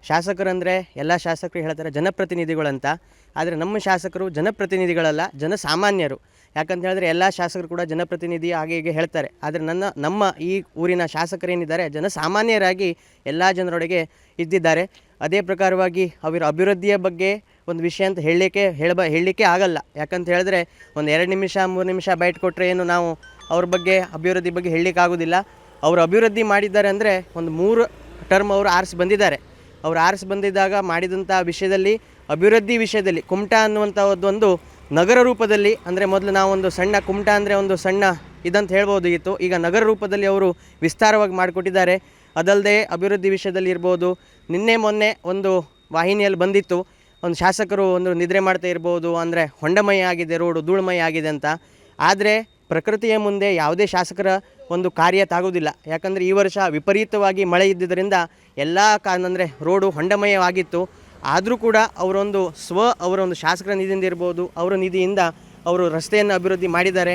ಶಾಸಕರಂದರೆ ಎಲ್ಲ ಶಾಸಕರು ಹೇಳ್ತಾರೆ ಜನಪ್ರತಿನಿಧಿಗಳಂತ. ಆದರೆ ನಮ್ಮ ಶಾಸಕರು ಜನಪ್ರತಿನಿಧಿಗಳಲ್ಲ, ಜನಸಾಮಾನ್ಯರು. ಯಾಕಂತ ಹೇಳಿದ್ರೆ ಎಲ್ಲ ಶಾಸಕರು ಕೂಡ ಜನಪ್ರತಿನಿಧಿ ಹಾಗೆ ಹೀಗೆ ಹೇಳ್ತಾರೆ. ಆದರೆ ನಮ್ಮ ಈ ಊರಿನ ಶಾಸಕರೇನಿದ್ದಾರೆ ಜನಸಾಮಾನ್ಯರಾಗಿ ಎಲ್ಲ ಜನರೊಳಗೆ ಇದ್ದಿದ್ದಾರೆ. ಅದೇ ಪ್ರಕಾರವಾಗಿ ಅವರ ಅಭಿವೃದ್ಧಿಯ ಬಗ್ಗೆ ಒಂದು ವಿಷಯ ಅಂತ ಹೇಳಲಿಕ್ಕೆ ಆಗಲ್ಲ. ಯಾಕಂತ ಹೇಳಿದ್ರೆ ಒಂದು 2 ನಿಮಿಷ 3 ನಿಮಿಷ ಬೈಟ್ ಕೊಟ್ಟರೆ ಏನು ನಾವು ಅವ್ರ ಬಗ್ಗೆ ಅಭಿವೃದ್ಧಿ ಬಗ್ಗೆ ಹೇಳಲಿಕ್ಕಾಗೋದಿಲ್ಲ. ಅವರು ಅಭಿವೃದ್ಧಿ ಮಾಡಿದ್ದಾರೆ ಅಂದರೆ ಒಂದು 3 ಟರ್ಮ್ ಅವರು ಆರಿಸಿ ಬಂದಿದ್ದಾರೆ. ಅವರು ಆರಿಸಿ ಬಂದಿದ್ದಾಗ ಮಾಡಿದಂಥ ವಿಷಯದಲ್ಲಿ ಅಭಿವೃದ್ಧಿ ವಿಷಯದಲ್ಲಿ ಕುಮಟಾ ಅನ್ನುವಂಥದ್ದೊಂದು ನಗರ ರೂಪದಲ್ಲಿ, ಅಂದರೆ ಮೊದಲು ನಾವೊಂದು ಸಣ್ಣ ಕುಮಟಾ ಅಂದರೆ ಒಂದು ಸಣ್ಣ ಇದಂತ ಹೇಳ್ಬೋದಿತ್ತು. ಈಗ ನಗರ ರೂಪದಲ್ಲಿ ಅವರು ವಿಸ್ತಾರವಾಗಿ ಮಾಡಿಕೊಟ್ಟಿದ್ದಾರೆ. ಅದಲ್ಲದೆ ಅಭಿವೃದ್ಧಿ ವಿಷಯದಲ್ಲಿ ಇರ್ಬೋದು, ನಿನ್ನೆ ಮೊನ್ನೆ ಒಂದು ವಾಹಿನಿಯಲ್ಲಿ ಬಂದಿತ್ತು, ಒಂದು ಶಾಸಕರು ಒಂದು ನಿದ್ರೆ ಮಾಡ್ತಾ ಇರ್ಬೋದು, ಅಂದರೆ ಹೊಂಡಮಯ ಆಗಿದೆ, ರೋಡು ಧೂಳುಮಯ ಆಗಿದೆ ಅಂತ. ಆದರೆ ಪ್ರಕೃತಿಯ ಮುಂದೆ ಯಾವುದೇ ಶಾಸಕರ ಒಂದು ಕಾರ್ಯ ತಾಗೋದಿಲ್ಲ. ಯಾಕಂದರೆ ಈ ವರ್ಷ ವಿಪರೀತವಾಗಿ ಮಳೆ ಇದ್ದಿದ್ದರಿಂದ ಎಲ್ಲ ಅಂದರೆ ರೋಡು ಹೊಂಡಮಯವಾಗಿತ್ತು. ಆದರೂ ಕೂಡ ಅವರ ಒಂದು ಶಾಸಕರ ನಿಧಿಯಿಂದ ಇರ್ಬೋದು, ಅವರ ನಿಧಿಯಿಂದ ಅವರು ರಸ್ತೆಯನ್ನು ಅಭಿವೃದ್ಧಿ ಮಾಡಿದ್ದಾರೆ.